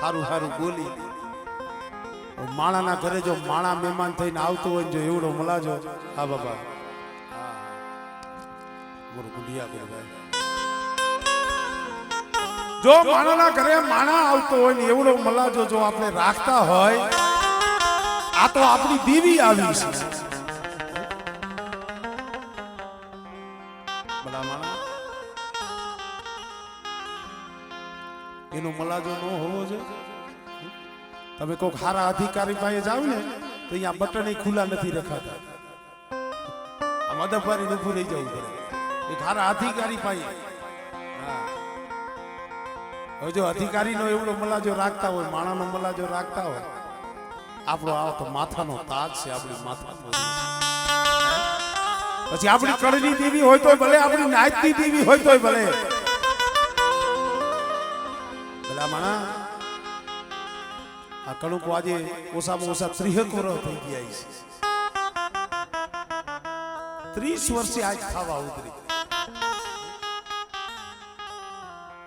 હારું હારું બોલી માણાના ઘરે જો માણા મહેમાન થઈને આવતો હોય જો એવડો મલાજો હા બાબા બોલો ગુડિયા બોલો ભાઈ જો માણાના ઘરે માણા આવતો હોય ને એવડો મલાજો જો આપણે રાખતા હોય આ તો આપણી દેવી આવી છે બડા માણા એનો મલાજો ન હોવો જોઈએ તમે કોઈક સારા અધિકારી પાસે જાવ ને તો અહીંયા બટન ખુલ્લા નથી રખાતા આ મદફવારી ઊભું રહી જવું પડે એક સારા અધિકારી પાસે હવે જો અધિકારીનો એવડો મલાજો રાખતા હોય માણાનો મલાજો રાખતા હોય આપણો આ તો માથાનો તાજ છે આપણી માથાનો પછી આપણી કળની દેવી હોય તોય ભલે આપણી નાયતની દેવી હોય તોય ભલે ભલા માણા આ કણુક આજે ઓછામાં ઓછા 30 વર્ષ થઈ ગયા છે 30 વર્ષે આજ ખાવા ઉતરી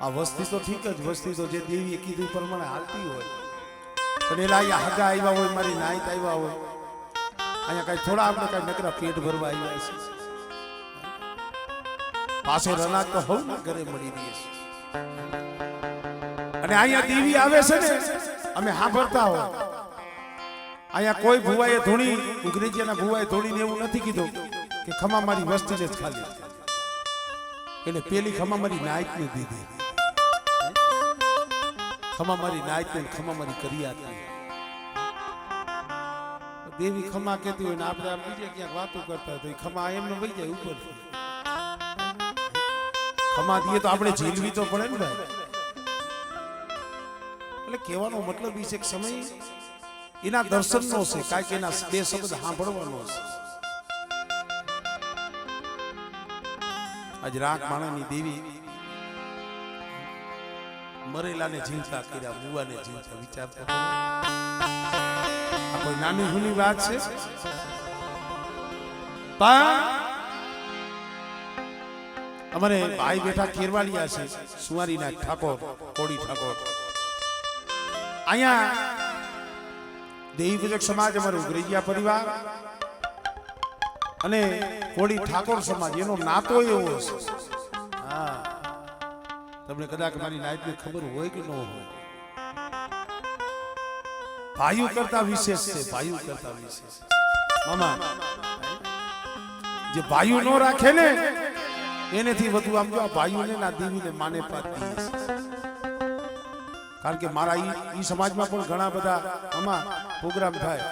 આ વસ્તી તો ઠીક જ વસ્તી તો જે દેવીએ કીધું પ્રમાણે હાલતી હોય પણ એલા અહીંયા હગા આવ્યા હોય મારી નાઈત આવ્યા હોય અહીંયા કઈ થોડા આપણે કઈ નકરા પેટ ભરવા આવ્યા છે પાસે રનાક તો હોવ ના ઘરે મળી રહી છે અને અહીંયા દેવી આવે છે ને અમે સાંભળતા હોય અહીંયા કોઈ ભુવાએ ધોણી અંગ્રેજીના ભુવાએ ધોણીને એવું નથી કીધું કે ખમા મારી વસ્તીને જ ખાલી એટલે પેલી ખમા મારી નાઈતને દીધી ખમા મારી નાઈતને ખમા મારી કરિયાતને દેવી ખમા કહેતી હોય ને આપણે આમ બીજે ક્યાંક વાતો કરતા હોય તો ખમા એમને વહી જાય ઉપર ખમા દઈએ તો આપણે ઝીલવી તો પડે ને ભાઈ એટલે કહેવાનો મતલબ એ છે કે સમય એના દર્શનનો છે કાંઈક એના બે શબ્દ સાંભળવાનો છે આજ રાખ માણાની દેવી મરેલાને જીવતા કર્યા મુવાને જીવતા વિચારતા આ કોઈ નાની હુની વાત છે અમારે ભાઈ બેઠા કેરવાલિયા છે સુવારીના ઠાકોર કોડી ઠાકોર અહીંયા દેવી પૂજક સમાજ અમારો ઉગરેજિયા પરિવાર અને કોડી ઠાકોર સમાજ એનો નાતો એવો છે હા તમને કદાચ મારી નાઈટની ખબર હોય કે ન હોય ભાઈઓ કરતા વિશેષ છે ભાઈઓ કરતા વિશેષ મામા જે ભાઈઓ નો રાખે ને એનેથી વધુ આમ જો ભાઈઓને ના દેવીને માને પાતી કારણ કે મારા ઈ સમાજમાં પણ ઘણા બધા આમાં પ્રોગ્રામ થાય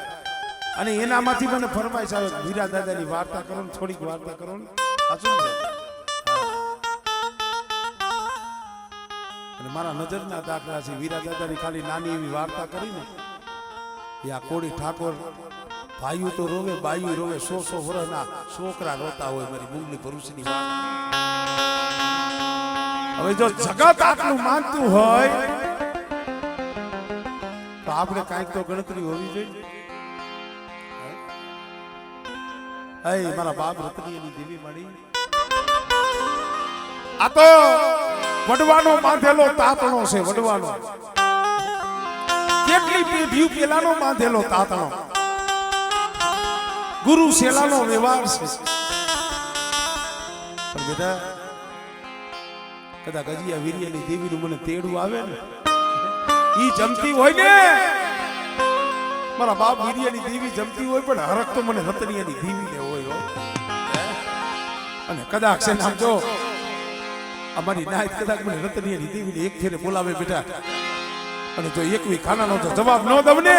અને એનામાંથી મને ફરમાઈશ આવે વીરા દાદાની વાર્તા કરો ને થોડીક વાર્તા કરો ને સાચું છે અને મારા નજરના દાખલા છે વીરા દાદાની ખાલી નાની એવી વાર્તા કરીને આ કોડી ઠાકોર ભાઈઓ તો રોવે બાઈઓ રોવે 100 વર્ષના છોકરા રોતા હોય મારી મુંગલી ભરૂચની વાત હવે જો જગત આટલું માનતું હોય તો આપણે કાંઈક તો ગણતરી હોવી જોઈએ હે મારા બાપ રતનીની દેવી મળી આ તો વડવાનો બાંધેલો તાતણો છે વડવાનો કેટલી પેઢીઓ પેલાનો બાંધેલો તાતણો ગુરુ શેલાનો વ્યવહાર છે પણ બેટા કદાચ ગજિયા વીર્યની દેવીનું મને તેડું આવે ને ઈ જમતી હોય ને મારા બાપ વીર્યની દેવી જમતી હોય પણ હરક તો મને રતનિયાની દેવીને હોય અને કદાચ છે નામ જો અમારી નાઈટ કદાચ મને રતનિયાની દેવીને એક ફેરે બોલાવે બેટા અને જો એકવી ખાનાનો તો જવાબ ન દઉં ને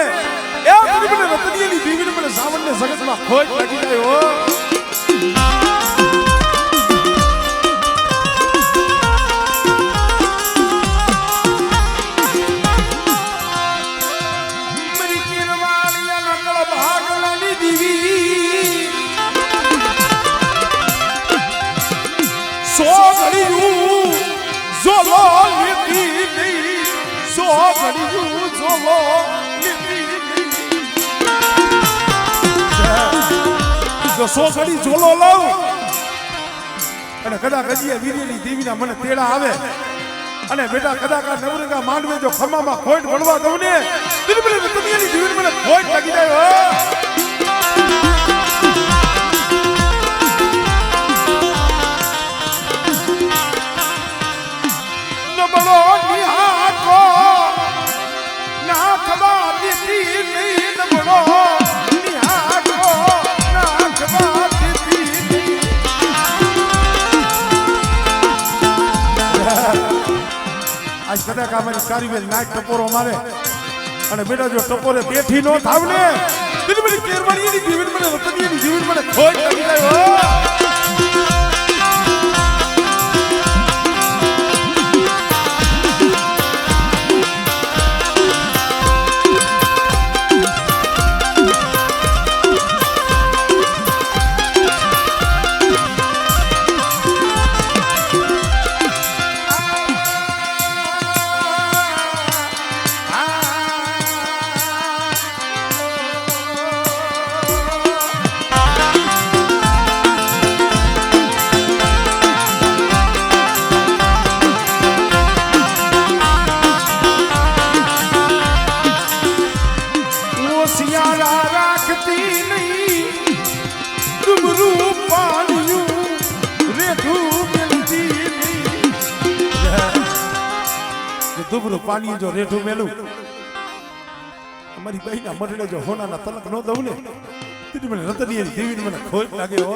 એ મને રતનિયાની દેવીને મને સાવનને જગતમાં ખોજ લાગી જાય હો જો 100 ઘડી ઝોલો લઉં અને કદાચ ગજિયા વીર્યની દેવીના મને તેડા આવે અને બેટા કદાચ આ નવરંગા માંડવે જો ખમ્મામાં ખોટ વળવા દઉં ને દુનિયાની જીવન મને ખોટ લાગી જાય હો નબળો નિહાકો ના ખબા દીધી નહીં નબળો નિહાકો ના ખબા દીધી આજ કદાચ અમારી કારીગર નાક ટપોરો મારે અને બેટા જો ટપોરે બેઠી નો થાવ ને દિલબરી કેરવાણીની જીવન મને વતનીની જીવન મને ખોટ લાગી જાય હો દુબરું પાણી જો રેઠું મેલું અમારી બહેના મરડે જો હોનાના તલક ન દઉં ને તેથી મને રતની દેવીને મને ખોટ લાગે હો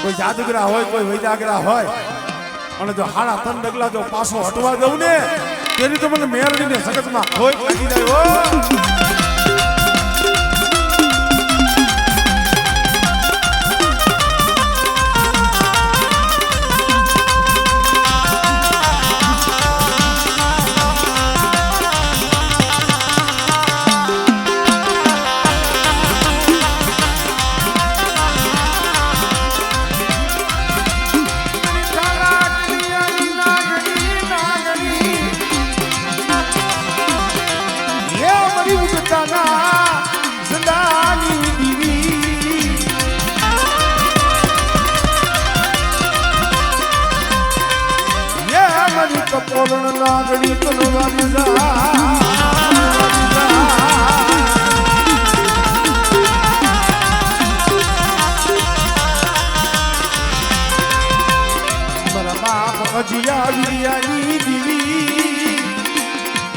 કોઈ જાદુગરા હોય કોઈ વૈજાગરા હોય અને જો હાડા તન ડગલા જો પાછો હટવા દઉં ને તેની તો મને મેળવીને સગતમાં ખોટ લાગી જાય હો કપોરણ લાગણી કનવા મારા બાપ અજિયા વિરિયાની દીવી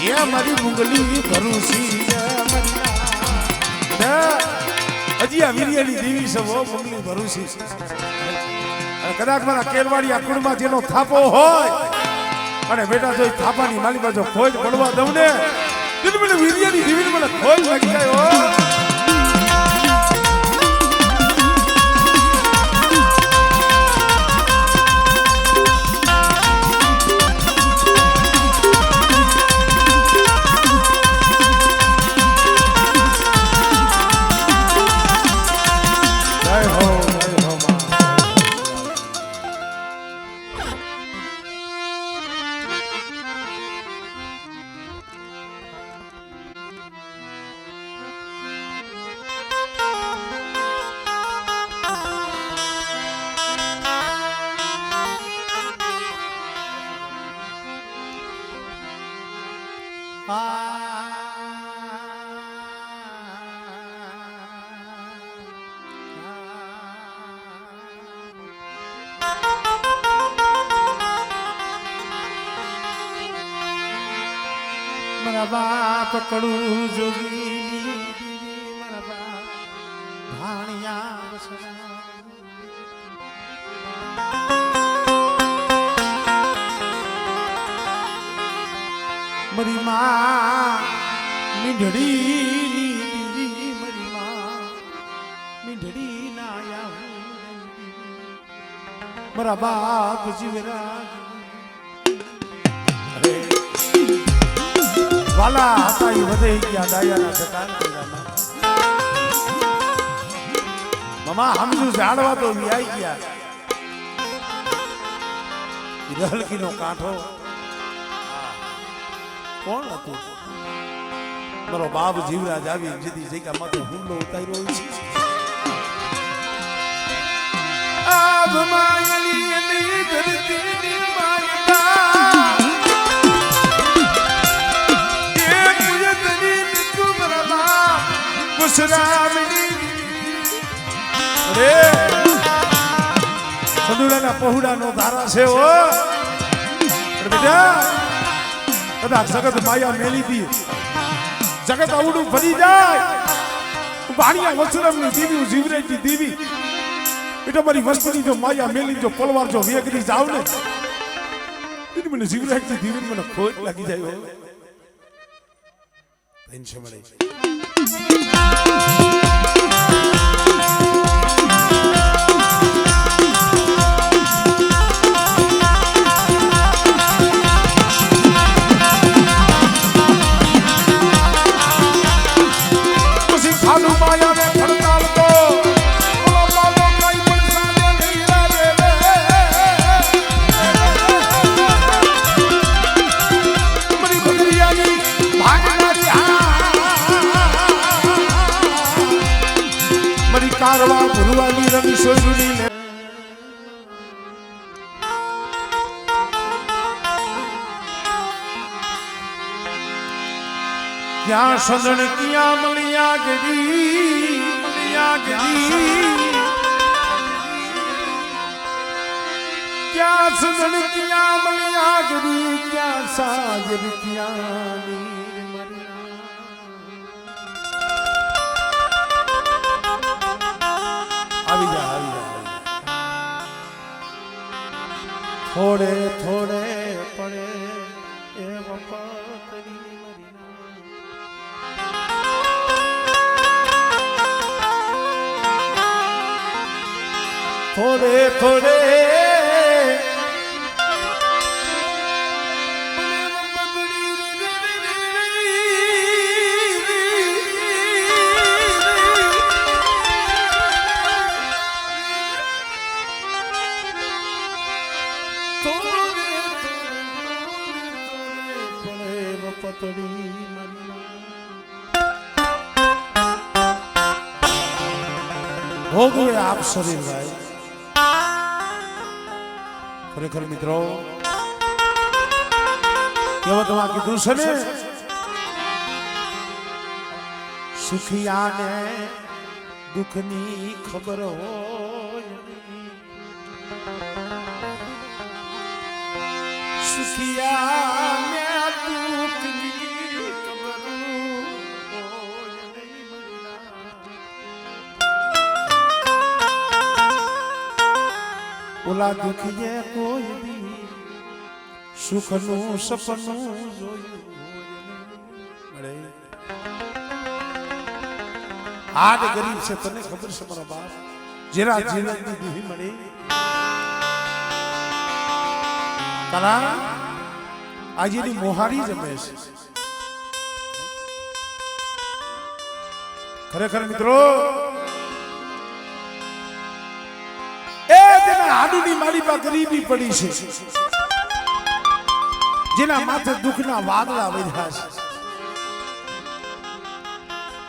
એ મારી મુગલી ભરૂસી અજિયા વિરિયાની દેવી છે વો મુગલી ભરૂસી કદાચ મારા કેરવાડિયા કુળમાં જેનો થાપો હોય અને બેટા જો થાપાની માલી બાજુ ખોજ પડવા દઉં ને દિલ મને વીર્યની જીવન મને ખોજ લાગી જાય હો મારા બાપ કડું જોગી મારા બાપ ભાણિયા મારી માં મીંઢડી મારી માં મીંઢડી ના અમારા બાપ જીવરા વાલા હતા એ વધે ગયા દાયાના સકાન મમા હમજુ ઝાડવા તો વ્યાઈ ગયા રહલકીનો કાંઠો કોણ હતું મારો બાપ જીવરાજ આવી જીધી જગ્યા માથે હુમલો ઉતાર્યો છે આબ માયલી ની ધરતી ની માયતા એ મુજે તની તુમરા બાપ કુશરામની રે સંદુડાના પહોડાનો ધારા છે ઓ બેટા કદાચ જગત માયા મેલી દી જગત આવડું ભરી જાય વાણિયા વસુરામની દેવી જીવરેજની દેવી એટલે મારી વસ્તુની જો માયા મેલી જો પલવાર જો વેગરી જાવ ને એટલે મને જીવરેજની દેવી મને ખોટ લાગી જાય હો ટેન્શન મળે કારવા ભુરવાની રંગ સોયની ને ક્યાં સદન ક્યાં મલિયા ગરી ક્યાં સદન ક્યાં મલિયા ગરી ક્યાં સાજર ક્યાં આવી જા થોડે થોડે પડે એ વફાતરી થોડે થોડે ભોગવે આપ શરીર ભાઈ ખરેખર મિત્રો કહેવતમાં કીધું છે ને સુખિયાને દુઃખની ખબર હોય સુખિયાને દુઃખની ખબર ઓલા દુખીએ કોઈ દી સુખનું સપનું જોયું આજ ગરીબ છે તને ખબર છે મારા બાપ જેરા જીવનની દુહી મળી તારા આજેની મોહારી જમે છે ખરેખર મિત્રો આડુની મારી પર ગરીબી પડી છે જેના માથે દુઃખના વાદળા વધ્યા છે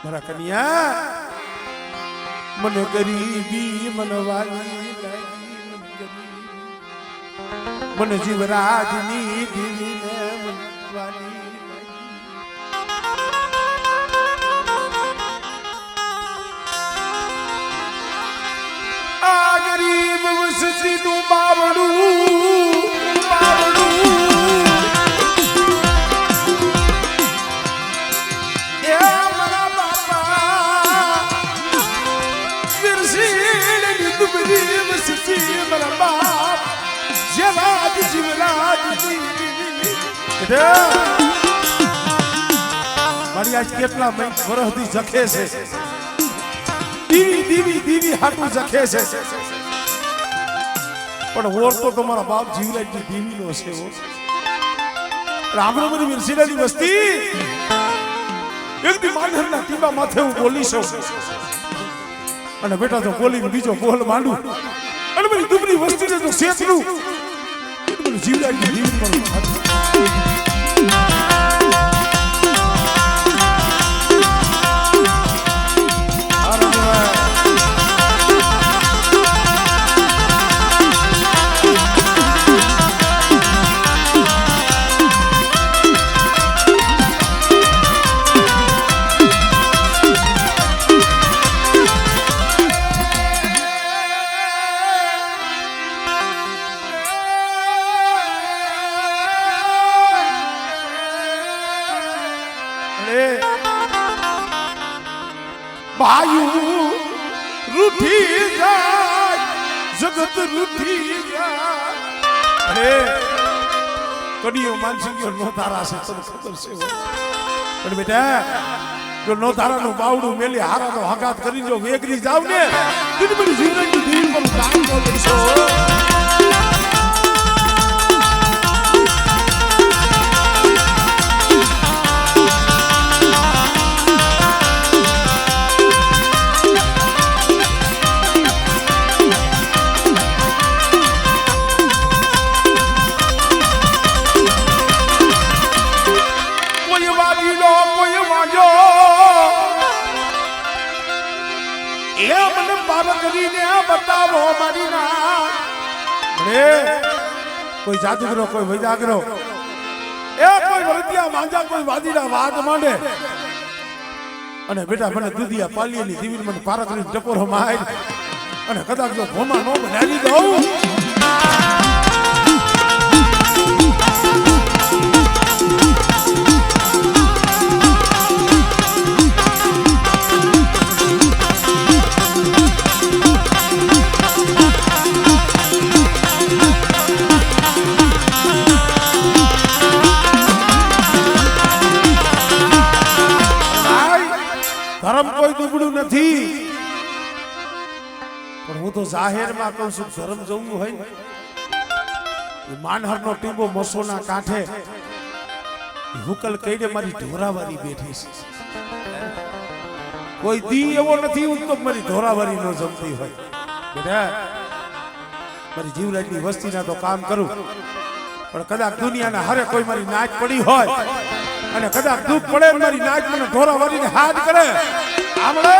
મારા કન્યા મને ગરીબી મનવાની મને જીવરાજની દીવીને મનવાની ગરીબ વસતી નું બાવડું એ મારા બાપા વિરસીની દુબરી વસતી મારા બાપ જેવા જીવરાજ મારી આજ કેટલા વર્ષથી જખે છે દીવી દીવી દીવી હાટું જખે છે પણ ઓર તો તમારા બાપ જીવરાજની દેવીનો છે ઓ રામનગરી મિરસીડાની વસ્તી એક દી માનહરના ટીબા માથે હું બોલી છું અને બેટા તો બોલીને બીજો બોલ માંડું અને મારી દુબળી વસ્તીને તો શેતરું એટલે જીવરાજની દેવીનો બાયુ રૂઠી જાય જગત રૂઠી જાય અરે કડીઓ માનસિંગો નો તારા છે તને ખબર છે પણ બેટા જો નો તારાનું બાવડું મેલી હારાનો હગાત કરી જો વેગરી જાવ ને તેની બધી જીવનની દીન પર કામ ન કરશો બતાવો મારી ના કોઈ જાદુગરો કોઈ વૈદાગરો એ કોઈ વરતિયા માંજા કોઈ વાદીડા વાદ માંડે અને બેટા મને દુધિયા પાલીએલી દીવીને મને પારા કરીને ટપોરો માર અને કદાચ જો ભોમા નો બનાવી દઉં ધર્મ કોઈ દુબળું નથી પણ હું તો જાહેરમાં કહું છું ધર્મ જવું હોય ને માનહરનો ટીંબો મસોના કાંઠે હુકલ કઈને મારી ઢોરાવારી બેઠી છે કોઈ દી એવો નથી હું તો મારી ઢોરાવારી ન જમતી હોય બેટા મારી જીવરાજની વસ્તીના તો કામ કરું પણ કદાચ દુનિયાના હરે કોઈ મારી નાચ પડી હોય અને કદાચ દુઃખ પડે મારી નાચ મને ઢોરા વાળીને હાથ કરે આમળે